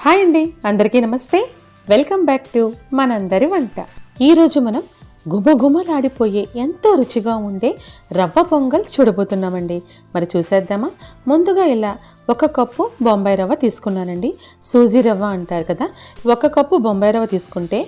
Hi అండి, అందరికీ నమస్తే. వెల్కమ్ బ్యాక్ టు మనందరి వంట. ఈరోజు మనం గుమగుమలాడిపోయే ఎంతో రుచిగా ఉండే రవ్వ పొంగల్ చూడబోతున్నామండి. మరి చూసేద్దామా? ముందుగా ఇలా 1 కప్పు బొంబాయి రవ్వ తీసుకున్నానండి. సూజీ రవ్వ అంటారు కదా. 1 కప్పు బొంబాయి రవ్వ తీసుకుంటే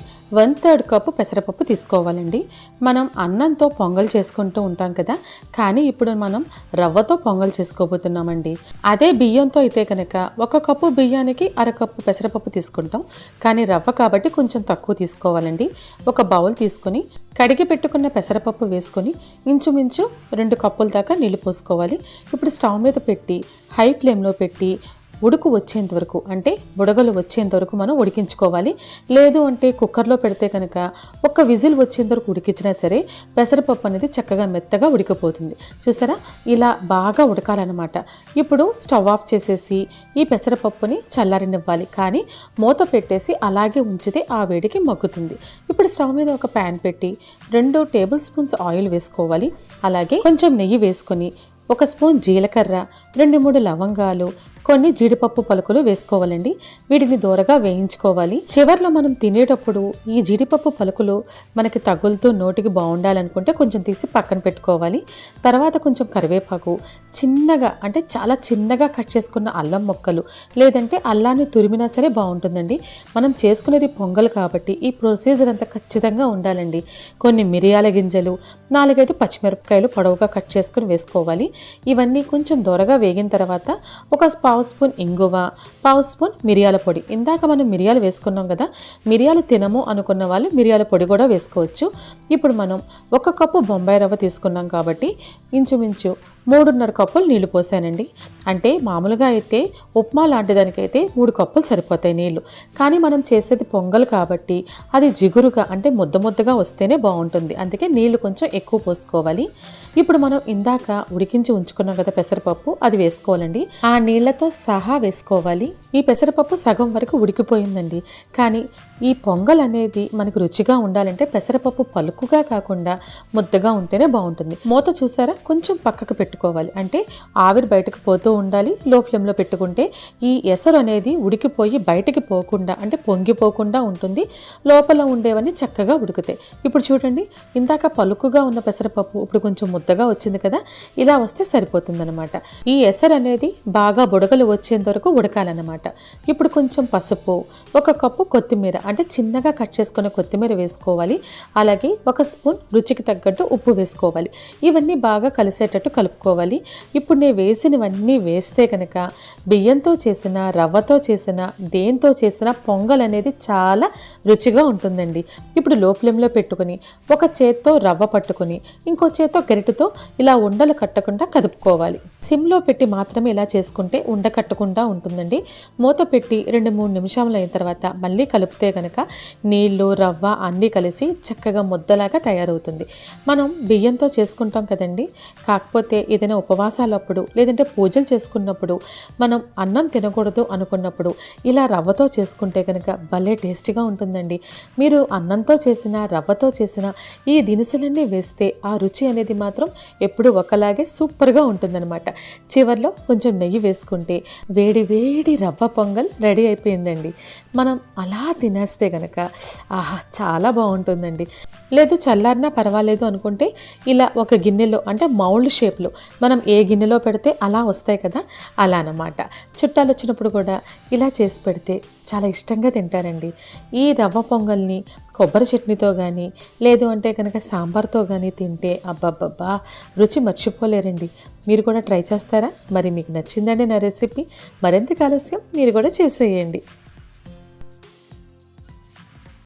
1/3 కప్పు పెసరపప్పు తీసుకోవాలండి. మనం అన్నంతో పొంగల్ చేసుకుంటూ ఉంటాం కదా, కానీ ఇప్పుడు మనం రవ్వతో పొంగల్ చేసుకోబోతున్నామండి. అదే బియ్యంతో అయితే కనుక 1 కప్పు బియ్యానికి 1/2 కప్పు పెసరపప్పు తీసుకుంటాం, కానీ రవ్వ కాబట్టి కొంచెం తక్కువ తీసుకోవాలండి. ఒక బౌల్ తీసుకొని కడిగి పెట్టుకున్న పెసరపప్పు వేసుకొని ఇంచుమించు 2 కప్పుల దాకా నీళ్ళు పోసుకోవాలి. ఇప్పుడు స్టవ్ మీద పెట్టి హై ఫ్లేమ్లో పెట్టి ఉడుకు వచ్చేంత వరకు, అంటే బుడగలు వచ్చేంత వరకు మనం ఉడికించుకోవాలి. లేదు అంటే కుక్కర్లో పెడితే కనుక 1 విజిల్ వచ్చేంత వరకు ఉడికించినా సరే పెసరపప్పు అనేది చక్కగా మెత్తగా ఉడికిపోతుంది. చూసారా, ఇలా బాగా ఉడకాలన్నమాట. ఇప్పుడు స్టవ్ ఆఫ్ చేసేసి ఈ పెసరపప్పుని చల్లారనివ్వాలి, కానీ మూత పెట్టేసి అలాగే ఉంచితే ఆ వేడికి మగ్గుతుంది. ఇప్పుడు స్టవ్ మీద ఒక ప్యాన్ పెట్టి 2 టేబుల్ స్పూన్స్ ఆయిల్ వేసుకోవాలి. అలాగే కొంచెం నెయ్యి వేసుకొని 1 స్పూన్ జీలకర్ర, 2-3 లవంగాలు, కొన్ని జీడిపప్పు పలుకులు వేసుకోవాలండి. వీటిని దూరగా వేయించుకోవాలి. చివర్లో మనం తినేటప్పుడు ఈ జీడిపప్పు పలుకులు మనకి తగులుతూ నోటికి బాగుండాలనుకుంటే కొంచెం తీసి పక్కన పెట్టుకోవాలి. తర్వాత కొంచెం కరివేపాకు, చిన్నగా అంటే చాలా చిన్నగా కట్ చేసుకున్న అల్లం ముక్కలు, లేదంటే అల్లాన్ని తురిమినా సరే బాగుంటుందండి. మనం చేసుకునేది పొంగల్ కాబట్టి ఈ ప్రొసీజర్ అంతా ఖచ్చితంగా ఉండాలండి. కొన్ని మిరియాల గింజలు, 4-5 పచ్చిమిరపకాయలు పొడవుగా కట్ చేసుకుని వేసుకోవాలి. ఇవన్నీ కొంచెం దూరగా వేగిన తర్వాత 1 పావు స్పూన్ ఇంగువ, పావు స్పూన్ మిరియాల పొడి. ఇందాక మనం మిరియాలు వేసుకున్నాం కదా, మిరియాలు తినము అనుకున్న వాళ్ళు మిరియాల పొడి కూడా వేసుకోవచ్చు. ఇప్పుడు మనం 1 కప్పు బొంబాయి రవ్వ తీసుకున్నాం కాబట్టి ఇంచుమించు 3.5 కప్పులు నీళ్లు పోసానండి. అంటే మామూలుగా అయితే ఉప్మా లాంటి దానికైతే 3 కప్పులు సరిపోతాయి నీళ్లు, కానీ మనం చేసేది పొంగల్ కాబట్టి అది జిగురుగా అంటే ముద్దగా వస్తేనే బాగుంటుంది. అందుకే నీళ్లు కొంచెం ఎక్కువ పోసుకోవాలి. ఇప్పుడు మనం ఇందాక ఉడికించి ఉంచుకున్నాం కదా పెసరపప్పు, అది వేసుకోవాలండి. ఆ నీళ్లతో సహా వేసుకోవాలి. ఈ పెసరపప్పు సగం వరకు ఉడికిపోయిందండి, కానీ ఈ పొంగల్ అనేది మనకు రుచిగా ఉండాలంటే పెసరపప్పు పలుకుగా కాకుండా ముద్దగా ఉంటేనే బాగుంటుంది. మూత చూసారా, కొంచెం పక్కకు పెట్టుకోవాలి, అంటే ఆవిరి బయటకు పోతూ ఉండాలి. లో ఫ్లేమ్లో పెట్టుకుంటే ఈ ఎసరు అనేది ఉడికిపోయి బయటికి పోకుండా అంటే పొంగిపోకుండా ఉంటుంది. లోపల ఉండేవన్నీ చక్కగా ఉడుకుతాయి. ఇప్పుడు చూడండి, ఇందాక పలుకుగా ఉన్న పెసరపప్పు ఇప్పుడు కొంచెం ముద్దగా వచ్చింది కదా, ఇలా వస్తే సరిపోతుందన్నమాట. ఈ ఎసరు అనేది బాగా బుడగలు వచ్చేంత వరకు ఉడకాలన్నమాట. ఇప్పుడు కొంచెం పసుపు, 1 కప్పు కొత్తిమీర అంటే చిన్నగా కట్ చేసుకున్న కొత్తిమీర వేసుకోవాలి. అలాగే 1 స్పూన్ రుచికి తగ్గట్టు ఉప్పు వేసుకోవాలి. ఇవన్నీ బాగా కలిసేటట్టు కలుపుకోవాలి. ఇప్పుడు నేను వేసినవన్నీ వేస్తే కనుక బియ్యంతో చేసిన, రవ్వతో చేసిన, దేంతో చేసిన పొంగల్ అనేది చాలా రుచిగా ఉంటుందండి. ఇప్పుడు లో ఫ్లేమ్లో పెట్టుకుని 1 చేత్తో రవ్వ పట్టుకుని ఇంకో చేత్తో గరిటెతో ఇలా ఉండలు కట్టకుండా కదుపుకోవాలి. సిమ్లో పెట్టి మాత్రమే ఇలా చేసుకుంటే ఉండ కట్టకుండా ఉంటుందండి. మూత పెట్టి 2-3 నిమిషాలు అయిన తర్వాత మళ్ళీ కలిపితే కనుక నీళ్లు, రవ్వ అన్నీ కలిసి చక్కగా ముద్దలాగా తయారవుతుంది. మనం బియ్యంతో చేసుకుంటాం కదండి, కాకపోతే ఏదైనా ఉపవాసాలప్పుడు లేదంటే పూజలు చేసుకున్నప్పుడు మనం అన్నం తినకూడదు అనుకున్నప్పుడు ఇలా రవ్వతో చేసుకుంటే కనుక భలే టేస్టీగా ఉంటుందండి. మీరు అన్నంతో చేసిన, రవ్వతో చేసిన ఈ దినుసులన్నీ వేస్తే ఆ రుచి అనేది మాత్రం ఎప్పుడు ఒకలాగే సూపర్గా ఉంటుందన్నమాట. చివర్లో కొంచెం నెయ్యి వేసుకుంటే వేడి వేడి రవ్వ పొంగల్ రెడీ అయిపోయిందండి. మనం అలా తినేస్తే కనుక ఆహా చాలా బాగుంటుందండి. లేదు చల్లారినా పర్వాలేదు అనుకుంటే ఇలా ఒక గిన్నెలో అంటే మౌల్డ్ షేప్లో మనం ఏ గిన్నెలో పెడితే అలా వస్తాయి కదా, అలా అన్నమాట. చుట్టాలు వచ్చినప్పుడు కూడా ఇలా చేసి పెడితే చాలా ఇష్టంగా తింటారండి. ఈ రవ్వ పొంగల్ని కొబ్బరి చట్నీతో కానీ లేదు అంటే కనుక సాంబార్తో కానీ తింటే అబ్బబ్బబ్బా రుచి మర్చిపోలేరండి. మీరు కూడా ట్రై చేస్తారా? మరి మీకు నచ్చిందండి నా రెసిపీ? మరింత ఆలస్యం, మీరు కూడా చేసేయండి.